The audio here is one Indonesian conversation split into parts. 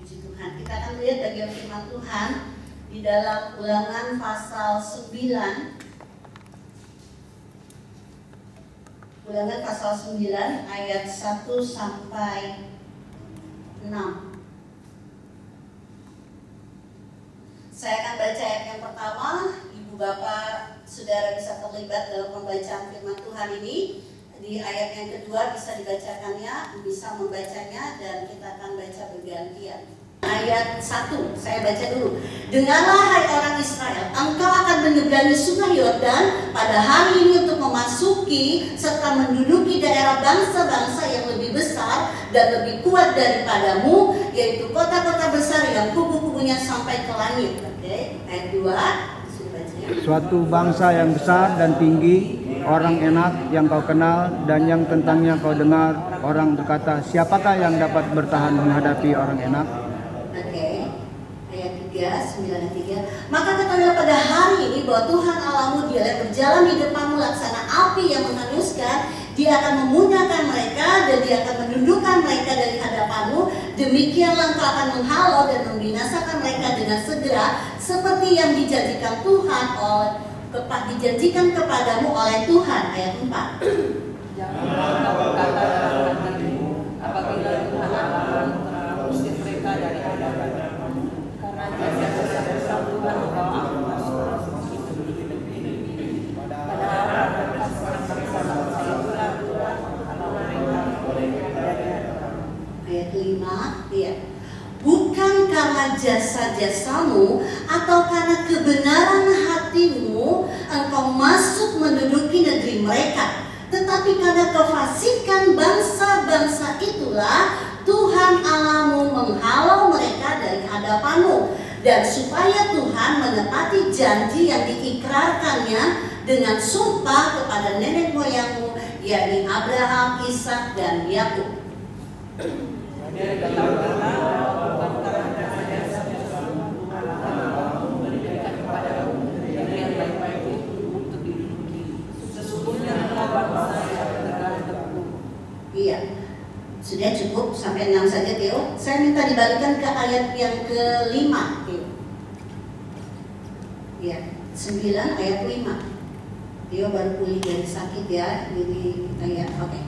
Puji Tuhan. Kita akan lihat bagian firman Tuhan di dalam Ulangan pasal 9. Ulangan pasal 9 ayat 1 sampai 6. Saya akan baca ayat yang pertama. Ibu bapak saudara bisa terlibat dalam pembacaan firman Tuhan ini. Di ayat yang kedua bisa dibacakannya, bisa membacanya, dan kita akan baca bergantian. Ayat 1, saya baca dulu. Dengarlah hai orang Israel, engkau akan menyeberangi sungai Yordan pada hari ini untuk memasuki serta menduduki daerah bangsa-bangsa yang lebih besar dan lebih kuat daripadamu, yaitu kota-kota besar yang kubu-kubunya sampai ke langit. Oke, ayat 2. Suatu bangsa yang besar dan tinggi, orang enak yang kau kenal dan yang tentangnya kau dengar. Orang berkata, siapakah yang dapat bertahan menghadapi orang enak? Oke, ayat 3, 9 ayat 3. Maka katakanlah pada hari ini bahwa Tuhan Allahmu dialah berjalan di depanmu laksana api yang menghanguskan. Dia akan memunyahkan mereka dan dia akan menundukkan mereka dari hadapanmu. Demikianlah engkau akan menghalau dan membinasakan mereka dengan segera, seperti yang dijanjikan Tuhan dijanjikan kepadamu oleh Tuhan. Ayat 4. Janganlah kau berkata dalam hatimu, apabila Tuhan akan mengusir mereka dari hadapanmu, karena jasa Tuhan engkau akan masuk itu di negeri. Padahal bangsa itulah Tuhan Allah mereka. Ayat 5, ya. Bukan karena jasa-jasamu atau karena kebenaran hatimu engkau masuk menduduki negeri mereka, tetapi karena kefasikan bangsa-bangsa itulah Tuhan Allahmu menghalau mereka dari hadapanmu, dan supaya Tuhan menepati janji yang diikrarkannya dengan sumpah kepada nenek moyangmu, yakni Abraham, Ishak, dan Yakub. Iya, sudah cukup sampai 6 saja Theo. Saya minta dibalikkan ke ayat yang ke-5 Theo. Iya, 9 ayat 5. Theo baru pulih dari sakit ya. Jadi ya, oke.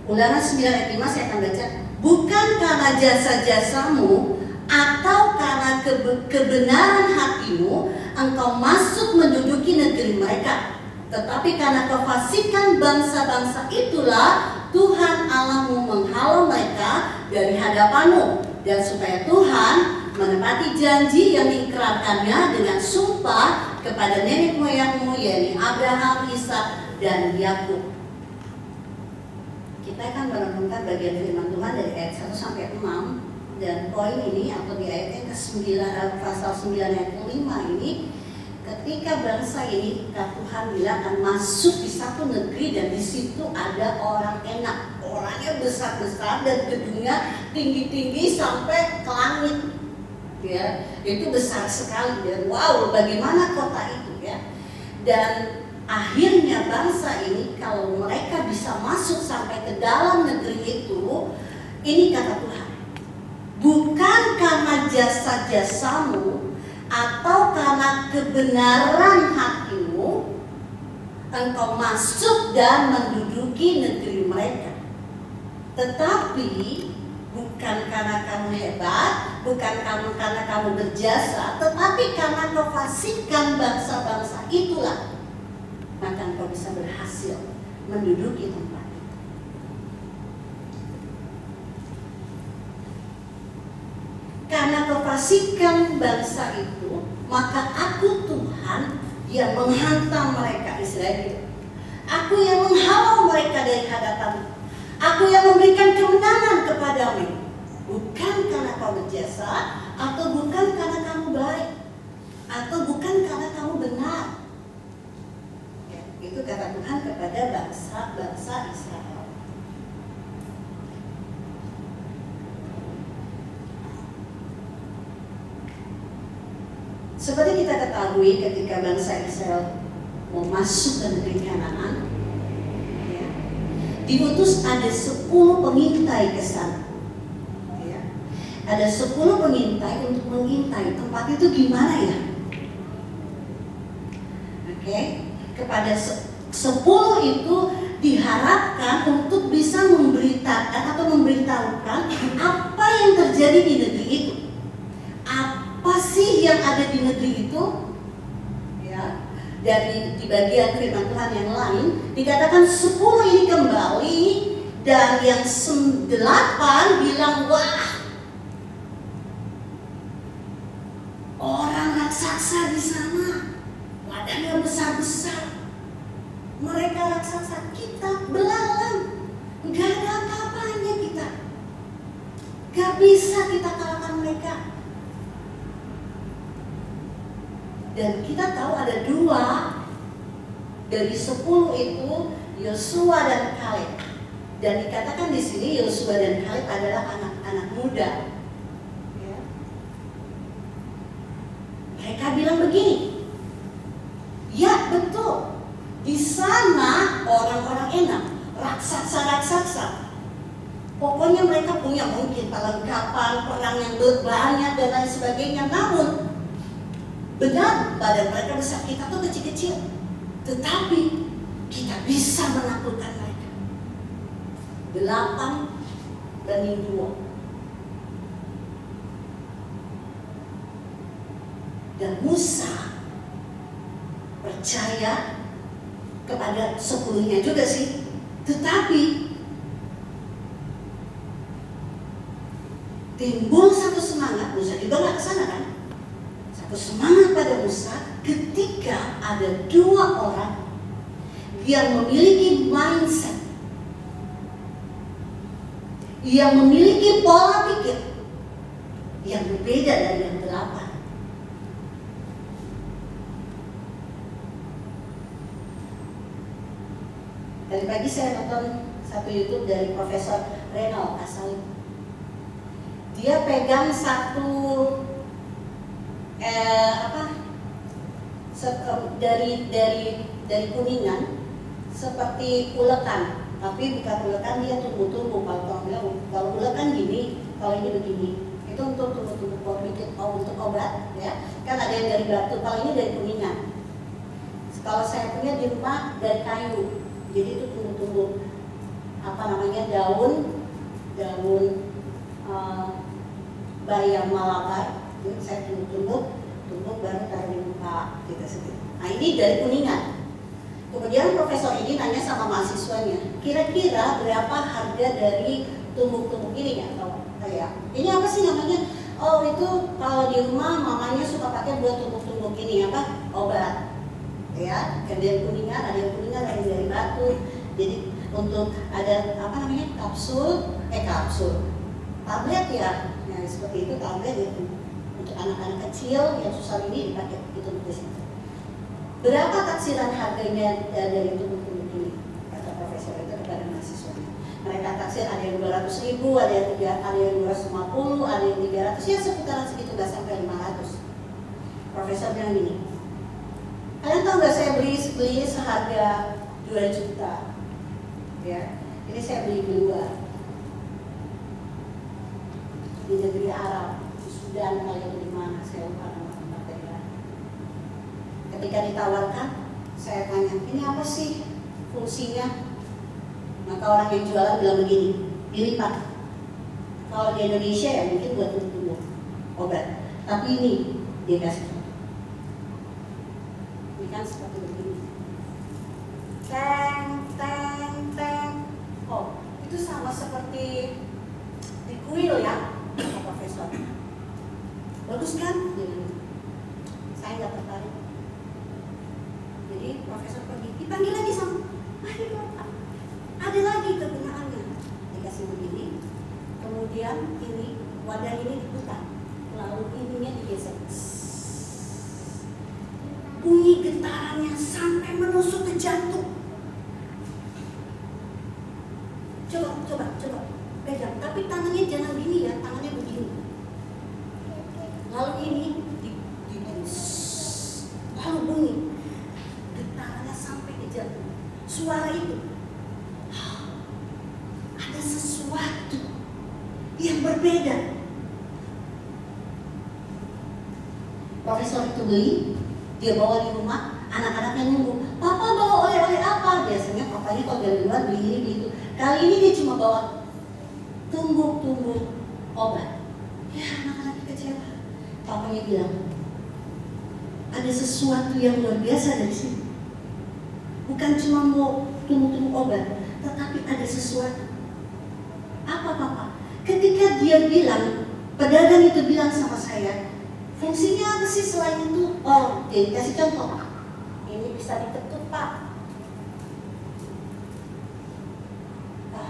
Ulangan 9 ayat 5 saya akan baca. Bukan karena jasa-jasamu atau karena kebenaran hatimu engkau masuk menduduki negeri mereka, tetapi karena kefasikan bangsa-bangsa itulah Tuhan Allahmu menghalau mereka dari hadapanmu, dan supaya Tuhan menepati janji yang diikrarkannya dengan sumpah kepada nenek moyangmu, yakni Abraham, Ishak, dan Yakub. Kita akan merenungkan bagian firman Tuhan dari ayat 1 sampai 6, dan poin ini atau di ayat yang ke-9 pasal 9 ayat ke-5 ini, ketika bangsa ini Tuhan bilang akan masuk di satu negeri dan di situ ada orang enak, orangnya besar-besar dan gedungnya tinggi-tinggi sampai ke langit, ya, itu besar sekali dan wow, bagaimana kota itu ya. Dan akhirnya bangsa ini kalau mereka bisa masuk sampai ke dalam negeri itu, ini kata Tuhan, bukan karena jasa-jasamu atau karena kebenaran hatimu engkau masuk dan menduduki negeri mereka, tetapi bukan karena kamu hebat, bukan karena kamu berjasa, tetapi karena kefasikan bangsa-bangsa itulah maka engkau bisa berhasil menduduki tempat itu. Karena kefasikan bangsa itu, maka aku Tuhan yang menghantam mereka, Israel itu. Aku yang menghalau mereka dari hadapanmu. Aku yang memberikan kemenangan kepadamu. Bukan karena kau berjasa, atau bukan karena kamu baik, atau bukan karena kamu benar. Ya, itu kata Tuhan kepada bangsa Israel. Seperti kita ketahui ketika bangsa Israel mau masuk ke negeri Kanaan, ya, diutus ada 10 pengintai ke sana. Ya. ada 10 pengintai untuk mengintai tempat itu gimana ya? Oke, kepada 10 itu diharapkan untuk bisa memberitakan atau memberitahukan apa yang terjadi di negeri itu. Apa sih yang ada di negeri itu? Ya, dan di bagian firman Tuhan yang lain dikatakan 10 ini kembali dan yang 8 bilang, wah, orang raksasa di sana, wadahnya besar-besar. Mereka raksasa, kita belalang, nggak ada apa-apanya kita, nggak bisa kita kalahkan mereka. Dan kita tahu ada 2 dari 10 itu, Yosua dan Kaleb. Dan dikatakan di sini Yosua dan Kaleb adalah anak-anak muda. Ya. Mereka bilang begini, ya betul, di sana orang-orang enak, raksasa-raksasa. Pokoknya mereka punya mungkin perlengkapan perang yang banyak dan lain sebagainya. Namun benar, badan mereka besar, kita tuh kecil-kecil. Tetapi kita bisa menaklukkan mereka. 8-2. Dan Musa percaya kepada 10-nya juga sih. Tetapi timbul satu semangat, Musa juga gak kesana kan? Satu semangat pada Musa ketika ada 2 orang yang memiliki mindset, yang memiliki pola pikir yang berbeda dari yang 8. Tadi pagi saya nonton satu YouTube dari Profesor Renal Kasali. Dia pegang satu dari Kuningan seperti ulekan. Tapi bukan ulekan, dia tumbuh-tumbuh. Kalau ulekan gini, kalau ini begini. Itu untuk tumbuh-tumbuh untuk obat, ya. Kan ada yang dari batu, kalau ini dari kuningan. Kalau saya punya di rumah dari kayu, jadi itu tumbuh-tumbuh daun bayam malabar. Itu saya tumbuh baru taruh di muka kita sendiri. Nah ini dari kuningan. Kemudian profesor ini nanya sama mahasiswanya, kira-kira berapa harga dari tumbuh-tumbuh ini ya? Kayak ini apa sih namanya? Oh itu kalau di rumah mamanya suka pakai buat tumbuh-tumbuh ini apa? Obat, ya. Ada yang kuningan, ada yang dari batu. Jadi untuk ada kapsul, tablet ya. Nah seperti itu tablet itu untuk anak-anak kecil yang susah ini dipakai itu di situ. Berapa taksiran harganya dari tumbuh-tumbuh ini? Kata profesor itu kepada mahasiswanya. Mereka taksir ada yang 200.000, ada yang 250, ada yang 300, ya seputaran segitu, nggak sampai 500. Profesor bilang gini, kalian tahu nggak saya beli seharga 2 juta, ya? Ini saya beli di luar, di negeri Arab, di Sudan kali di mana saya lupa nama tempatnya. Ketika ditawarkan, saya tanya, ini apa sih fungsinya? Maka orang yang jualan bilang begini, dilipat. Kalau di Indonesia ya mungkin buat tumbuh obat, tapi ini dia kasih. Ini kan seperti begini. Teng. Oh, itu sama seperti di kuil ya, profesor. Bagus kan? Saya nggak tertarik. Jadi profesor pergi, dipanggil lagi sama, ada lagi kegunaannya. Dikasih begini, kemudian ini wadah ini diputar, lalu ininya digeser. Bunyi getarannya sampai menusuk ke jantung. Coba pegang, tapi tangannya jangan gini ya, tangannya begini. Lalu ini lalu bunyi getarannya sampai ke jantung. Suara itu ada sesuatu yang berbeda. profesor itu beli, dia bawa di rumah, anak-anaknya nunggu, papa bawa oleh-oleh apa? Biasanya papanya kalau dari luar beli ini gitu. Kali ini dia cuma bawa tumbuk-tumbuk obat. Ya, anak-anaknya kecewa. Papanya bilang, ada sesuatu yang luar biasa dari sini. Bukan cuma mau tumbuk-tumbuk obat, tetapi ada sesuatu. Apa papa? Ketika dia bilang, pedagang itu bilang sama saya, fungsinya apa sih selain itu? Oh, jadi kasih contoh. Ini bisa diketuk pak.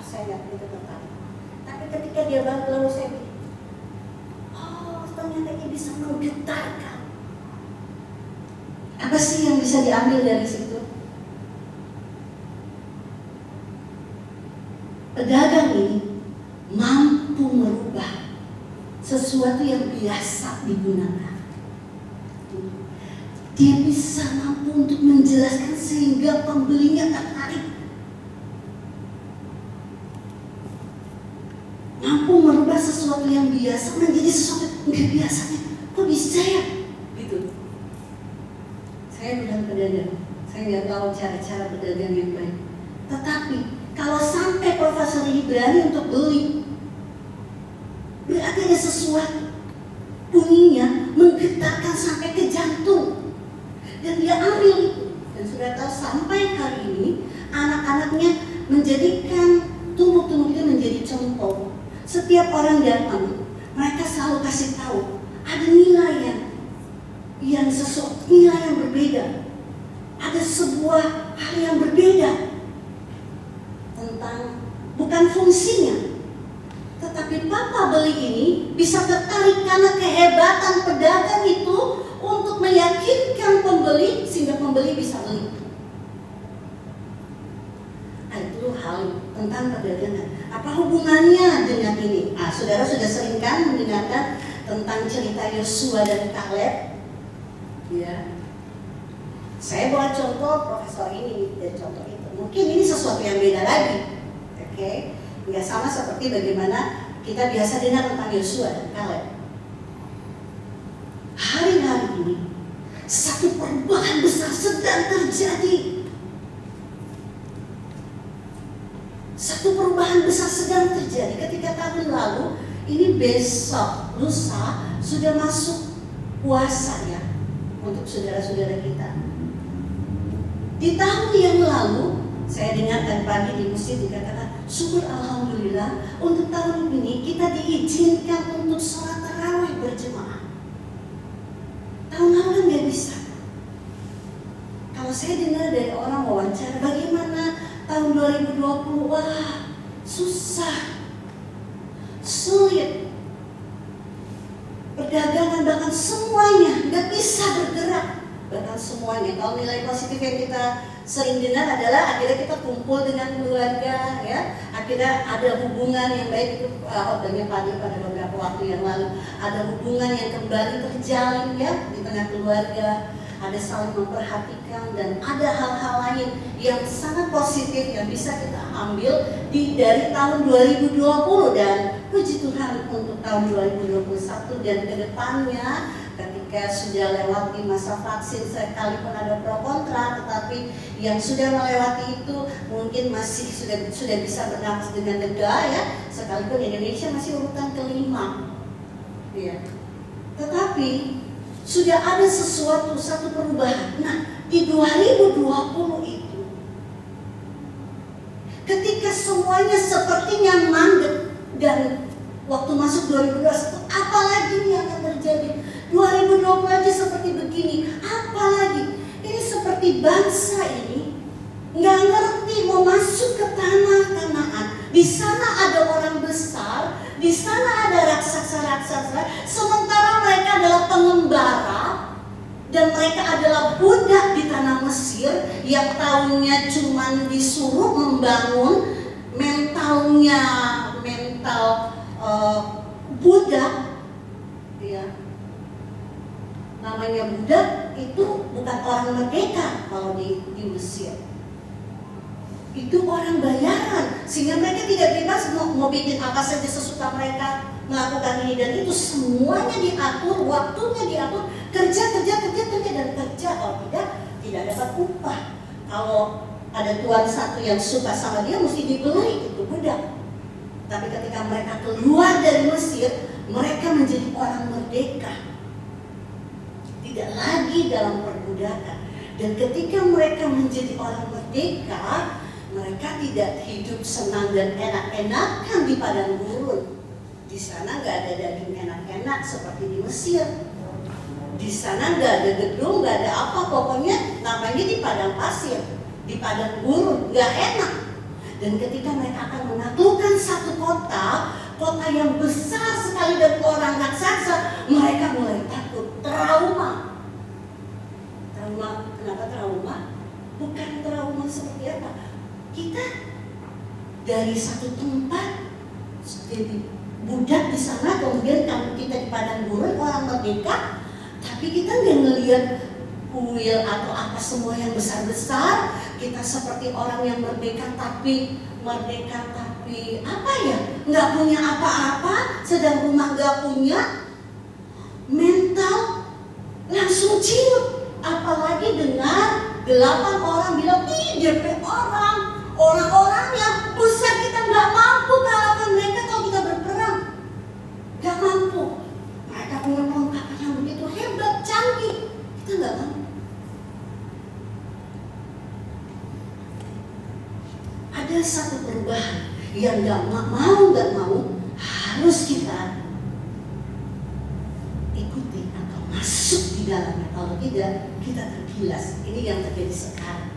Saya nggak begitu tertarik. Tapi ketika dia balik lalu saya bilang, oh ternyata ini bisa menggetarkan. Apa sih yang bisa diambil dari situ? Pedagang ini mampu merubah sesuatu yang biasa digunakan. Dia bisa mampu untuk menjelaskan sehingga pembelinya tertarik. Mampu merubah sesuatu yang biasa menjadi sesuatu yang nggak biasanya. Kok bisa ya? Gitu. Saya bukan pedagang. Saya nggak tahu cara-cara berdagang yang baik. Tetapi kalau sampai profesor ini berani untuk beli, berarti ada sesuatu. Bunyinya menggetarkan sampai ke jantung. Dan dia ambil itu. Dan sudah tahu sampai hari ini anak-anaknya menjadikan tumbuk-tumbuk itu menjadi contoh. Setiap orang datang, mereka selalu kasih tahu ada nilai yang sesuatu, nilai yang berbeda. Ada sebuah hal yang berbeda tentang bukan fungsinya, tetapi papa beli ini bisa tertarik karena kehebatan pedagang itu untuk meyakinkan pembeli sehingga pembeli bisa beli. Itu hal tentang perdagangan. Apa hubungannya dengan ini? Saudara sudah sering kan mendengarkan tentang cerita Yosua dan Kaleb? Ya. Saya bawa contoh profesor ini dan contoh itu. Mungkin ini sesuatu yang beda lagi. Oke? Nggak sama seperti bagaimana kita biasa dengar tentang Yosua dan Kaleb. Hari-hari ini satu perubahan besar sedang terjadi. Satu perubahan besar sedang terjadi. Ketika tahun lalu, ini besok, lusa, sudah masuk puasa ya untuk saudara-saudara kita. Di tahun yang lalu, saya dengarkan pagi di masjid dikatakan, syukur alhamdulillah untuk tahun ini kita diizinkan untuk sholat tarawih berjemaah. Tahun lalu kan nggak bisa. Kalau saya dengar dari orang wawancara, bagaimana tahun 2020, wah susah, sulit, perdagangan bahkan semuanya nggak bisa bergerak, bahkan semuanya. Kalau nilai positif yang kita sering dengar adalah akhirnya kita kumpul dengan keluarga, ya, akhirnya ada hubungan yang baik itu khotbahnya pada beberapa waktu yang lalu, ada hubungan yang kembali terjalin ya di tengah keluarga. Ada saling memperhatikan dan ada hal-hal lain yang sangat positif yang bisa kita ambil dari tahun 2020 dan puji Tuhan untuk tahun 2021 dan kedepannya ketika sudah lewati masa vaksin sekalipun ada pro kontra, tetapi yang sudah melewati itu mungkin masih sudah bisa bernapas dengan lega ya, sekalipun Indonesia masih urutan kelima ya. Tetapi sudah ada satu perubahan. Nah, di 2020 itu, ketika semuanya sepertinya mandek dan waktu masuk 2021, apalagi ini akan terjadi? 2020 aja seperti begini, apalagi? Ini seperti bangsa ini nggak ngerti mau masuk ke tanah Kanaan. Di sana ada orang besar, di sana ada raksasa-raksasa, sementara mereka adalah pengembara dan mereka adalah budak di tanah Mesir yang tahunnya cuma disuruh membangun mental budak, ya. Namanya budak itu bukan orang merdeka kalau di Mesir. Itu orang bayaran, sehingga mereka tidak bebas mau bikin apa saja sesuka mereka. melakukan ini dan itu, semuanya diatur, waktunya diatur, kerja dan kerja. Kalau tidak dapat upah. Kalau ada tuan satu yang suka sama dia, mesti dibeli itu budak. Tapi ketika mereka keluar dari Mesir, mereka menjadi orang merdeka, tidak lagi dalam perbudakan. Dan ketika mereka menjadi orang merdeka, mereka tidak hidup senang dan enak-enakan di padang gurun. Di sana nggak ada daging enak-enak seperti di Mesir. Di sana nggak ada gedung, nggak ada apa, pokoknya namanya di padang pasir, di padang gurun, nggak enak. Dan ketika mereka akan menaklukkan satu kota yang besar sekali dan orang raksasa, mereka mulai takut, trauma. Kenapa trauma? Bukan trauma seperti apa? Kita dari satu tempat jadi budak di sana, kemudian kita di padang gurun, orang merdeka, tapi kita nggak ngelihat kuil atau apa semua yang besar-besar. Kita seperti orang yang merdeka tapi apa ya, nggak punya apa-apa, sedang rumah nggak punya, mental langsung ciut. Apalagi dengar 8 orang bilang, ih DP orang-orangnya besar, kita nggak mampu kalahkan mereka kalau kita berperang, nggak mampu. Mereka punya perlengkapan yang begitu hebat, canggih, kita nggak mampu. Ada satu perubahan yang nggak mau harus kita ikuti atau masuk di dalamnya. Kalau tidak, kita tergilas. Ini yang terjadi sekarang.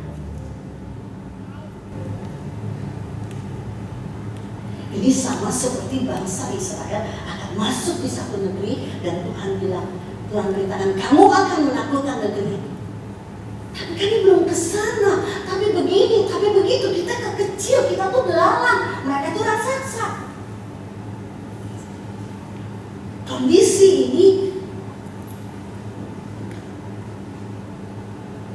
Ini sama seperti bangsa Israel akan masuk di satu negeri dan Tuhan bilang, Tuhan beritakan kamu akan menaklukkan negeri. Tapi kan ini belum kesana, tapi begini, tapi begitu, kita kecil, kita tuh belalang, mereka tuh raksasa. Kondisi ini,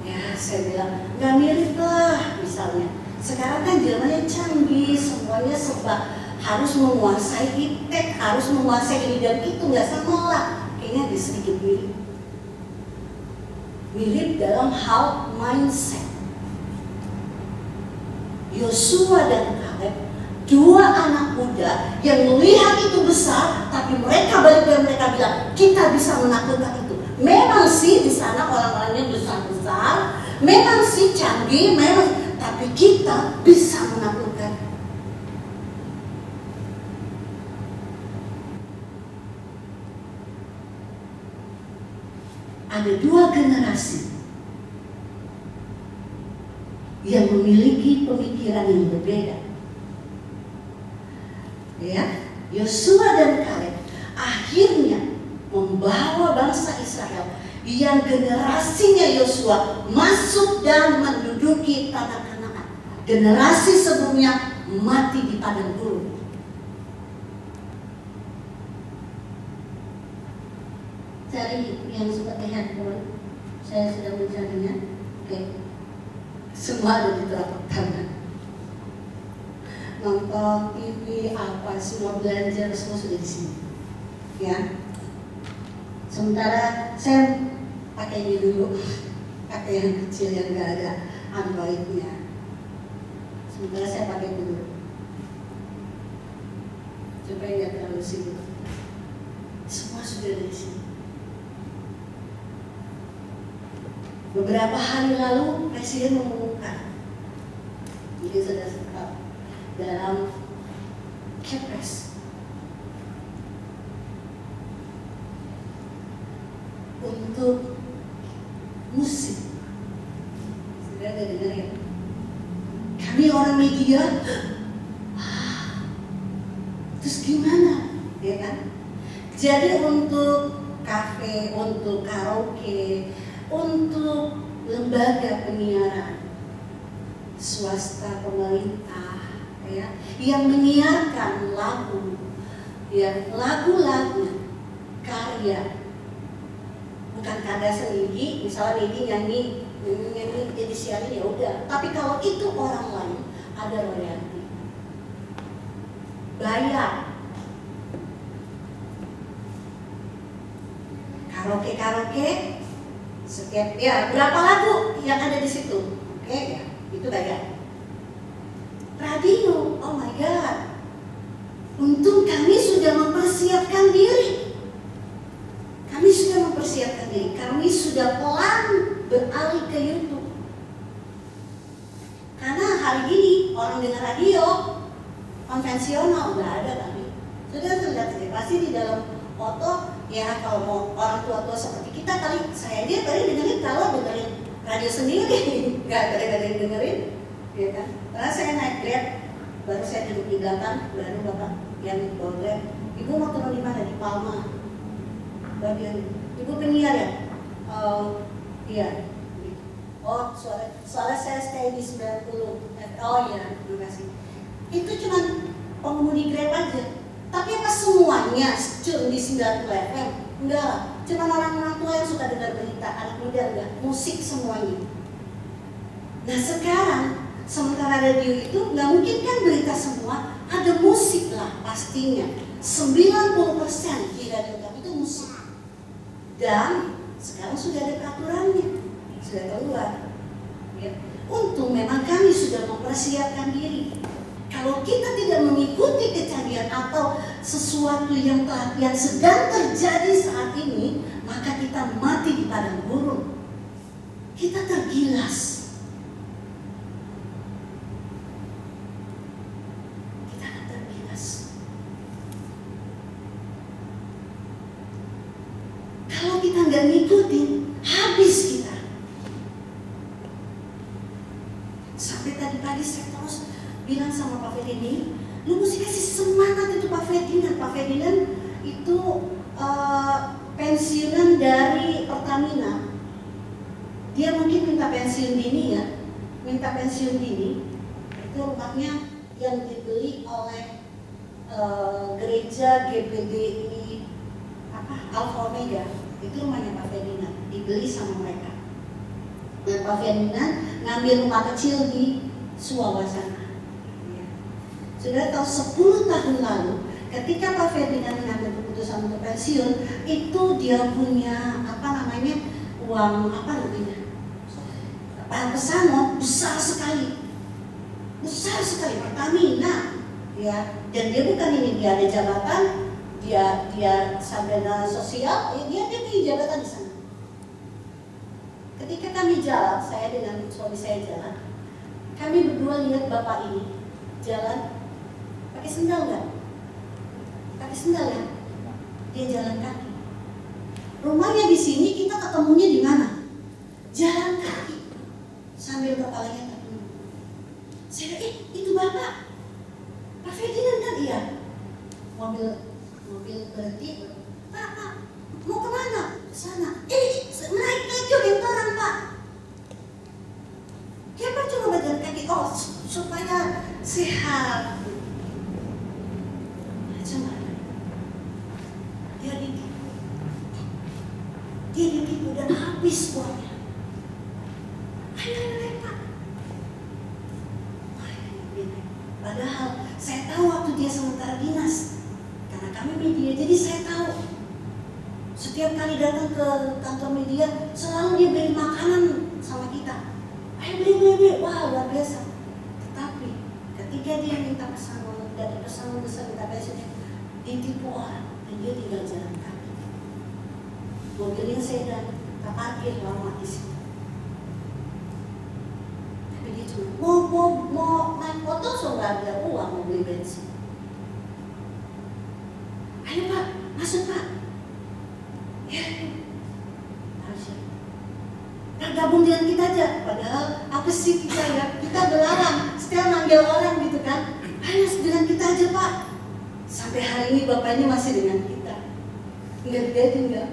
ya saya bilang, gak mirip lah misalnya. Sekarang kan zamannya canggih, semuanya serba harus menguasai iptek, harus menguasai ini dan itu, nggak sama lah. Kayaknya ada sedikit mirip dalam hal mindset. Yosua dan Kaleb, 2 anak muda yang melihat itu besar, tapi mereka balik dan mereka bilang, kita bisa menaklukkan itu. Memang sih di sana orang-orangnya besar-besar, memang sih canggih, memang, tapi kita bisa menaklukkan. Ada 2 generasi yang memiliki pemikiran yang berbeda. Ya, Yosua dan Kaleb akhirnya membawa bangsa Israel yang generasinya Yosua masuk dan menduduki tanah Kanaan. Generasi sebelumnya mati di padang gurun. Cari yang seperti handphone, saya sudah mencarinya. Oke, semua ada di telapak tangan. Nonton TV apa, semua belanja semua sudah di sini. Ya. Sementara saya pakai ini dulu, pakai yang kecil yang nggak ada Androidnya. Sementara saya pakai dulu, supaya nggak terlalu sibuk. Semua sudah ada di sini. Beberapa hari lalu Presiden mengumumkan, jadi sudah sekap dalam Kepres untuk musik. Sudah ada dengar ya? Kami orang media, terus gimana, ya kan? Jadi untuk kafe, untuk karaoke, untuk lembaga penyiaran swasta pemerintah, ya, yang menyiarkan lagu, ya, lagu-lagu karya, bukan karya sendiri. Misalnya ini nyanyi jadi siarin, ya udah. Tapi kalau itu orang lain, ada royalti, bayar. karaoke, setiap ya berapa lagu yang ada di situ, oke ya, itu bayar. Radio, oh my god, untung kami sudah mempersiapkan diri. Kami sudah mempersiapkan diri, kami sudah pelan beralih ke YouTube. Karena hari ini orang dengar radio konvensional udah ada kami. Sudah terlihat pasti di dalam foto ya, kalau mau orang tua-tua seperti kita kali, saya dia tadi dengerin, kalau dengerin radio sendiri nggak ada yang dengerin, ya kan? Karena saya naik Grab, baru saya duduk di belakang, baru bapak yang bawa Grab, ibu mau turun di mana? Di Palma. Bagian ibu penyiar ya? Iya. Oh, soalnya saya stay di 90. Oh iya, terima kasih. Itu cuma pengemudi Grab aja. Tapi apa semuanya cuma di 90 FM? Enggak, cuma orang-orang tua yang suka dengar berita, anak muda enggak, musik semuanya. Nah sekarang, sementara radio itu nggak mungkin kan berita semua, ada musik lah pastinya. 90% di radio kami itu musik. Dan sekarang sudah ada peraturannya, sudah keluar. Ya. Untung memang kami sudah mempersiapkan diri. Kalau kita tidak mengikuti kecanggihan atau sesuatu yang sedang terjadi saat ini, maka kita mati di padang gurun. Kita tergilas. Kita akan tergilas. Kalau kita nggak ngikutin, habis kita. Sampai tadi pagi saya terus bilang sama Pak Ferdinand, lu mesti kasih semangat itu Pak Ferdinand. Pak Ferdinand itu pensiunan dari Pertamina. Dia mungkin minta pensiun dini ya, minta pensiun dini. Itu rumahnya yang dibeli oleh gereja GBDI Alfa Omega. Itu rumahnya Pak Ferdinand, dibeli sama mereka. Dan Pak Ferdinand ngambil rumah kecil di Suwawa sana. Sudah tahu 10 tahun lalu ketika Pak Ferdinand mengambil keputusan untuk pensiun, itu dia punya uang pesangon besar sekali Pertamina ya. Dan dia bukan ini, dia ada jabatan, dia sarjana sosial, dia punya jabatan di sana. Ketika kami jalan, saya dengan suami saya jalan, kami berdua lihat bapak ini jalan. Pakai sendal nggak? Pakai sendal ya? Dia jalan kaki. Rumahnya di sini, kita ketemunya di mana? Jalan kaki. Sambil kepalanya terpenuh. Saya bilang, itu bapak. Pak Ferdinand kan? Iya. Mobil berhenti. Pak, mau kemana? Ke sana. Naik aja bentoran Pak. Kenapa cuma berjalan kaki? Oh, supaya sehat. Dia ditipu dan habis uangnya. Ayo Pak. Padahal saya tahu waktu dia sementara dinas, karena kami media, jadi saya tahu. Setiap kali datang ke kantor media, selalu dia beli makanan sama kita. Ayo beli, wah luar biasa. Tetapi ketika dia minta pesangon, dari pesangon besar minta pensiunnya, ditipu orang dan dia tinggal jalan kaki. Mobilnya sedan, kita parkir lama di situ. Tapi dia cuma mau naik motor, so nggak ada uang mau beli bensin. Ayo Pak, masuk Pak. Ya, harus ya. Gabung dengan kita aja. Padahal apa sih kita ya? Kita berlarang, setiap manggil orang gitu kan. Ayo dengan kita aja Pak. Sampai hari ini bapaknya masih dengan kita. Enggak tinggal.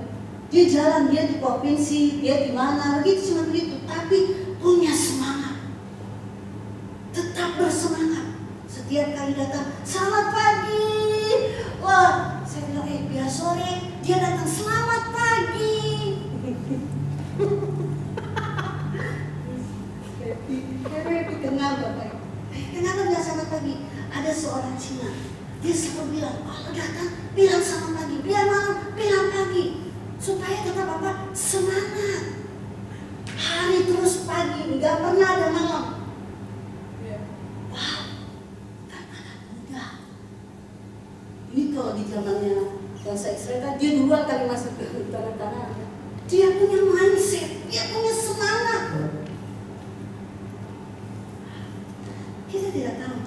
Dia jalan, dia di provinsi, dia di mana, begitu cuma begitu. Tapi punya semangat, tetap bersemangat. Setiap kali datang, selamat pagi. Wah, saya bilang biar sore. Dia datang, selamat pagi. Happy kenal bapak. Kenapa bilang selamat pagi? Ada seorang Cina. Dia selalu bilang, kalau datang bilang selamat pagi, biar malam bilang pagi. Supaya kenapa nggak pernah ada malam. Wow, kan anak muda. Ini kalau di zamannya bangsa Israel kan dia duluan kali masuk ke tanah-tanah. Dia punya mindset, dia punya semangat. Kita tidak tahu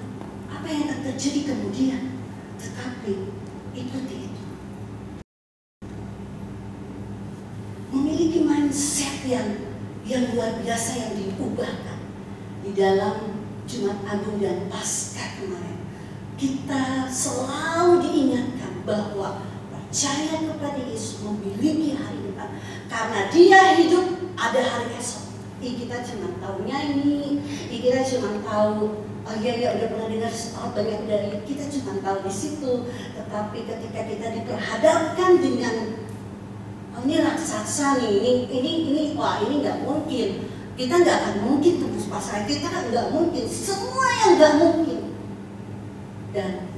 apa yang akan terjadi kemudian, tetapi ikuti itu. Memiliki mindset yang luar biasa yang diubahkan di dalam Jumat Agung dan Paskah kemarin. Kita selalu diingatkan bahwa percaya kepada Yesus memiliki hari depan. Karena dia hidup, ada hari esok. Kita cuma tahu nyanyi, kita cuma tahu, oh iya udah pernah dengar banyak dari kita cuma tahu di situ. Tetapi ketika kita diperhadapkan dengan ini raksasa nih, ini wah ini nggak mungkin. Kita nggak akan mungkin tembus pasar, kita nggak mungkin. Semua yang nggak mungkin. Dan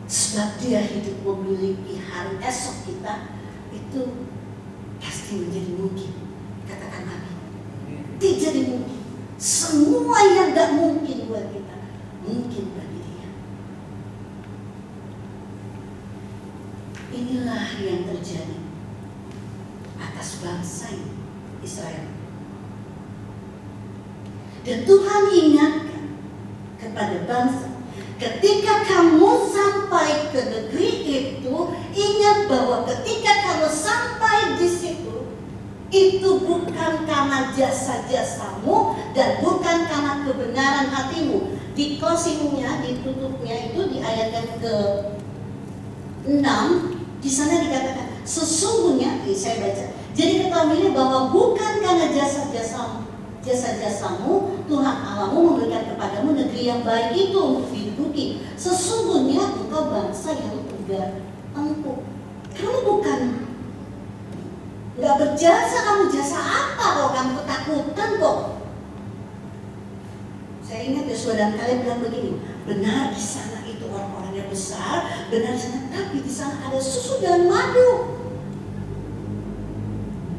sebab dia hidup memiliki hari esok kita, itu pasti menjadi mungkin. Katakan amin. Tidak jadi mungkin. Semua yang nggak mungkin buat kita, mungkin bagi dia. Inilah yang terjadi atas bangsa Israel. Dan Tuhan ingatkan kepada bangsa, ketika kamu sampai ke negeri itu, ingat bahwa ketika kamu sampai di situ, itu bukan karena jasa-jasamu dan bukan karena kebenaran hatimu. Di closingnya, ditutupnya itu di ayat yang ke-6, di sana dikatakan, sesungguhnya, saya baca, jadi ketahuilah bahwa bukan karena jasa-jasamu Tuhan Allahmu memberikan kepadamu negeri yang baik itu untuk diduduki. Sesungguhnya engkau bangsa yang tegar tengkuk. Kamu bukan nggak berjasa, kamu jasa apa kalau kamu ketakutan kok? Saya ingat Yosua dan Kaleb bilang begini, benar di sana itu orang-orangnya besar, benar di sana, tapi di sana ada susu dan madu.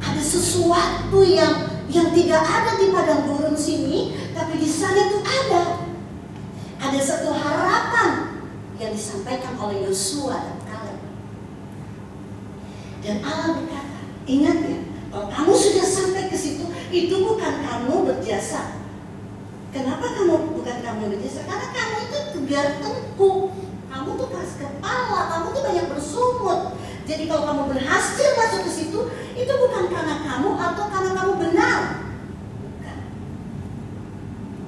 Ada sesuatu yang tidak ada di padang gurun sini, tapi di sana itu ada. Ada satu harapan yang disampaikan oleh Yosua dan Kaleb. Dan Allah berkata, ingat ya, kalau kamu sudah sampai ke situ, itu bukan kamu berjasa. Kenapa bukan kamu berjasa? Karena kamu itu tegar tengkuk, kamu tuh keras kepala, kamu tuh banyak bersungut. Jadi kalau kamu berhasil masuk ke situ, itu bukan karena kamu atau karena kamu benar, bukan.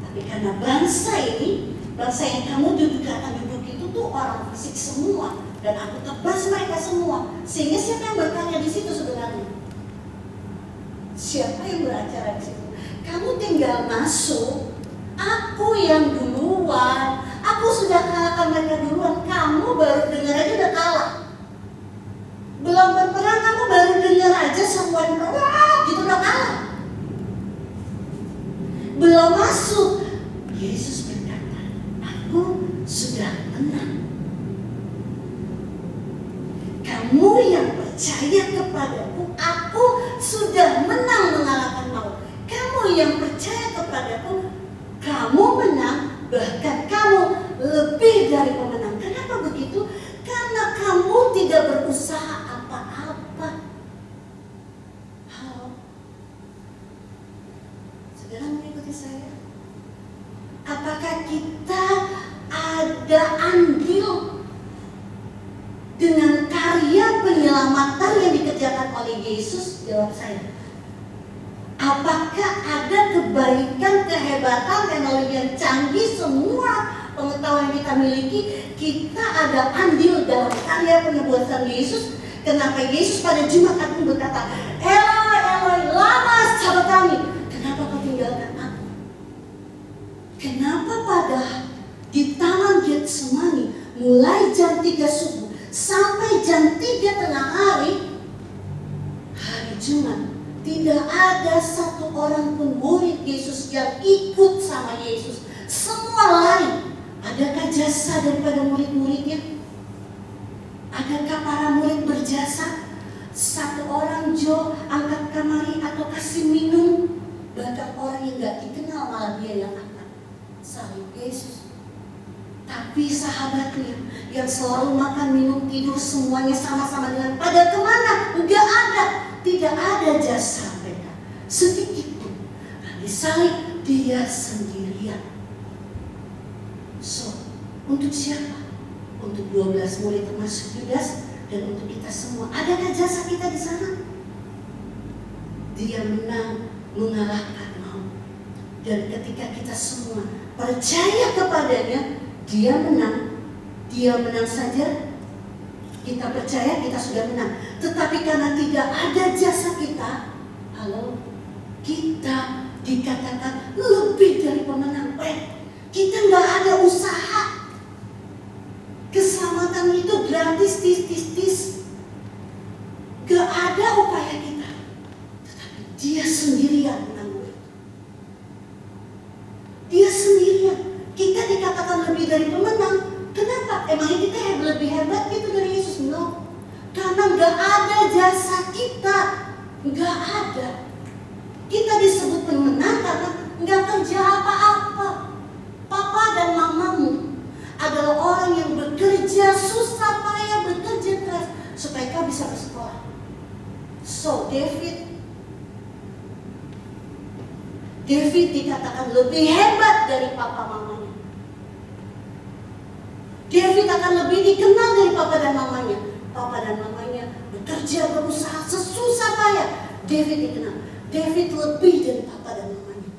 Tapi karena bangsa ini, bangsa yang kamu akan duduk itu tuh orang fasik semua, dan aku tebas mereka semua. Sehingga siapa yang bertanya di situ sebenarnya? Siapa yang beracara di situ? Kamu tinggal masuk. Aku yang duluan. Aku sudah kalahkan mereka duluan. Kamu baru dengar aja udah kalah. Belum berperang kamu baru dengar aja semuanya gitu udah kalah. Belum masuk. Yesus berkata, aku sudah menang. Kamu yang percaya kepadaku, aku sudah menang mengalahkan maut. Kamu yang percaya kepadaku, kamu menang, bahkan kamu lebih dari pemenang. Kenapa begitu? Karena kamu tidak berusaha apa-apa. Halo, saudara mengikuti saya? Apakah kita ada andil dengan karya penyelamatan yang dikerjakan oleh Yesus? Jawab saya. Apakah ada kebaikan, kehebatan, teknologi yang canggih, semua pengetahuan yang kita miliki, kita ada andil dalam karya penebusan Yesus? Kenapa Yesus pada Jumat Agung berkata, Eloi, Eloi, lama sabachthani? Kenapa kau tinggalkan aku? Kenapa pada di Taman Getsemani mulai jam 3 subuh sampai jam 3 tengah hari Jumat, tidak ada satu orang pun murid Yesus yang ikut sama Yesus? Semua lari. Adakah jasa daripada murid-muridnya? Adakah para murid berjasa? Satu orang angkat kamari atau kasih minum yang akan salib Yesus. Tapi sahabatnya yang selalu makan, minum, tidur semuanya sama-sama dengan pada kemana? Enggak ada. Tidak ada jasa mereka sedikit pun. Nah, disalib dia sendirian. So, untuk siapa? Untuk 12 murid termasuk Yudas dan untuk kita semua. Adakah jasa kita di sana? Dia menang, mengalahkan maut. Dan ketika kita semua percaya kepadanya, dia menang. Dia menang saja. Kita percaya kita sudah menang. Tetapi karena tidak ada jasa kita, halo, kita dikatakan lebih dari pemenang. Kita nggak ada usaha. Keselamatan itu gratis, tis. Gak ada upaya kita. Tetapi dia sendirian menanggung. Dia sendirian. Kita dikatakan lebih dari pemenang. Kenapa? Emangnya kita lebih hebat gitu dari Yesus? No. Karena gak ada jasa kita. Gak ada. Kita disebut pemenang karena gak kerja apa-apa. Papa dan mamamu adalah orang yang bekerja susah payah, bekerja keras supaya kau bisa bersekolah. So David dikatakan lebih hebat dari papa mamanya. David akan lebih dikenal dari papa dan mamanya. Papa dan mamanya bekerja, berusaha sesusah payah. David dikenal. David lebih dari papa dan mamanya.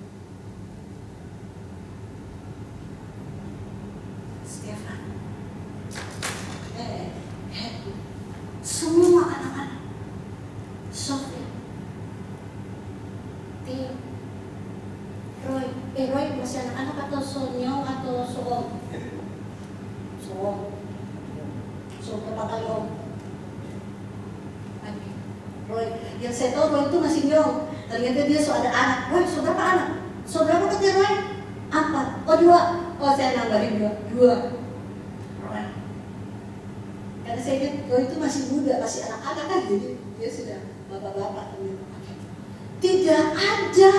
Stefan, Happy, semua anak-anak, Sophia, Theo, Roy masih anak-anak atau Sonyong atau Soom? So berapa kali om? Roy, yang saya tahu Roy itu masih nyong. Ternyata dia ada anak. Roy, so berapa anak? So berapa kata Roy? 4. Oh 2. Oh saya nambahin 2. Roy. Karena saya ingat Roy itu masih muda, masih anak-anak kan, jadi dia sudah bapak-bapak. Tidak ada.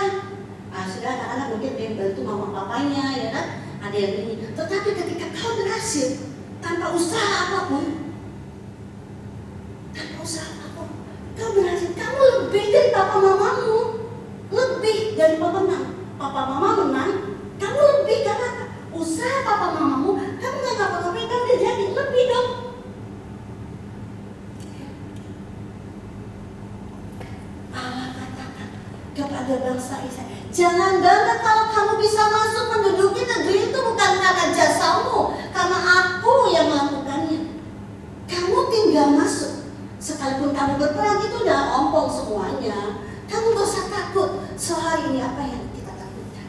Sudah anak-anak mungkin dia bantu mama papanya, ya kan? Ada yang ini. Tetapi ketika kau berhasil tanpa usaha apapun, kau berhasil. Kamu lebih dari papa mamamu, lebih dari pemenang. Papa mama menang, kamu lebih karena usaha papa mamamu. Kamu nggak ngapa-ngapain, kamu udah jadi lebih dong. Allah katakan kepada bangsa Israel, jangan bangga kalau kamu bisa masuk menduduki negeri itu bukan karena jasamu, karena aku yang melakukannya. Kamu tinggal masuk. Sekalipun kamu berperang itu udah ompong semuanya. Kamu gak usah takut. So hari ini apa yang kita takutkan?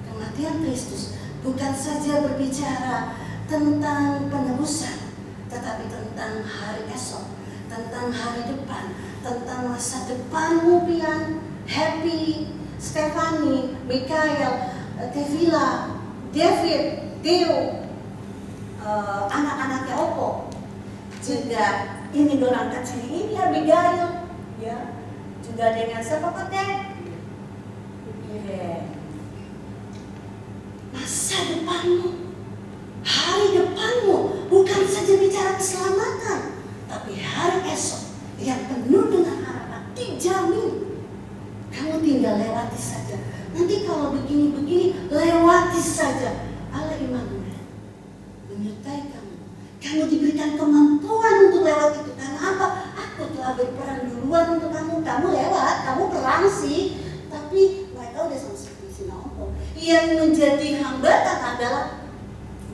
Kematian Kristus bukan saja berbicara tentang penebusan, tetapi tentang hari esok, tentang hari depan, tentang masa depanmu, Pian, Happy, Stephanie, Mikael, Tevila, David, Theo, anak-anaknya Opo, juga ini orang kecil ini Abigail, ya, juga dengan siapa Teh? Masa depanmu, hari depanmu bukan saja bicara keselamatan, tapi hari esok yang penuh dengan harapan, dijamin. Kamu tinggal lewati saja. Nanti kalau begini-begini, lewati saja. Allah Immanuel menyertai kamu. Kamu diberikan kemampuan untuk lewat itu. Karena apa? Aku telah berperang duluan untuk kamu. Kamu lewat, kamu perang sih. Tapi mereka udah sama seperti Sinaopo. Yang menjadi hambatan adalah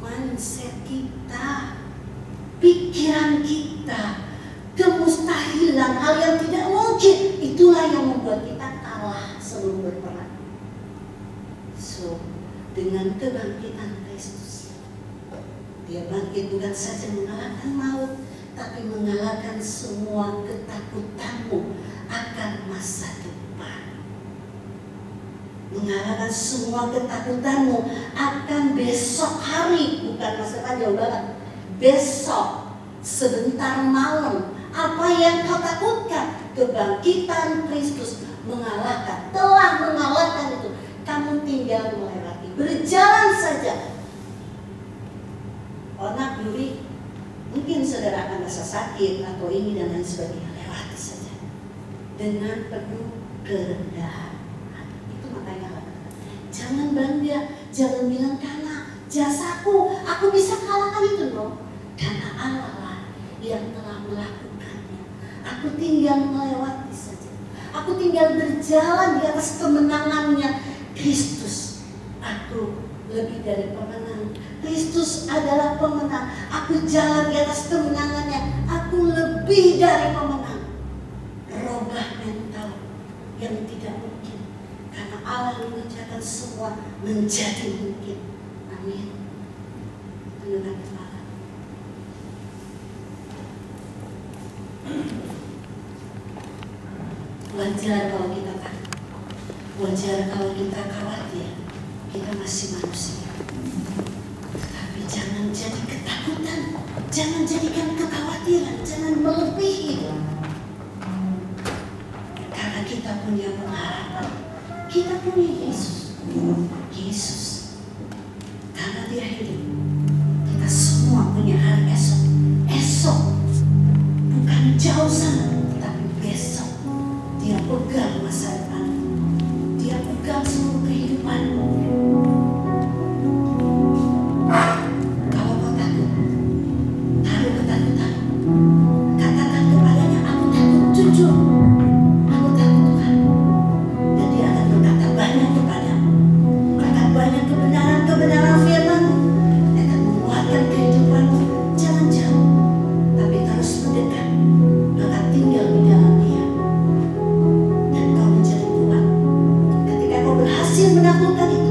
mindset kita, pikiran kita, kemustahilan, hal yang tidak mungkin. Itulah yang membuat kita kalah sebelum berperang. So, dengan kebangkitan Kristus, dia bangkit bukan saja mengalahkan maut, tapi mengalahkan semua ketakutanmu akan masa depan. Mengalahkan semua ketakutanmu akan besok hari, bukan masa depan jauh banget. Besok, sebentar malam, apa yang kau takutkan? Kebangkitan Kristus mengalahkan, telah mengalahkan itu. kamu tinggal melewati, berjalan saja. Onak duri, mungkin saudara akan rasa sakit atau ini dan lain sebagainya, lewati saja dengan penuh kerendahan. Itu makanya jangan bangga, jangan bilang karena jasaku, aku bisa kalahkan itu loh. Karena Allah lah yang telah melakukannya. Aku tinggal melewati saja. Aku tinggal berjalan di atas kemenangannya. Kristus, aku lebih dari pemenang. Kristus adalah pemenang. Aku jalan di atas kemenangannya. Aku lebih dari pemenang. Robah mental yang tidak mungkin, karena Allah mengerjakan semua menjadi mungkin. Amin. Tundukkan kepala. Wajar kalau kita takut, wajar kalau kita khawatir. Kita masih manusia. Tapi jangan jadi ketakutan, jangan jadikan kekhawatiran, jangan melebihi. Karena kita punya pengharapan, kita punya Yesus. Yesus, karena Dia hidup, kita semua punya hari esok. Esok bukan jauh sana, tapi besok. Dia pegang masa depan, Dia pegang seluruh kehidupan. Kalau kau takut, taruh ketakutan. Katakan kepadanya, aku takut, jujur. Aku takut Tuhan. Dan Dia akan berkata banyak kepadamu. Kata banyak kebenaran-kebenaran firman-Mu yang akan menguatkan kehidupanmu. Jangan jauh, tapi terus mendekat. Maka tinggal di dalam Dia. Dan kau menjadi kuat. Ketika kau berhasil menaklukkan itu,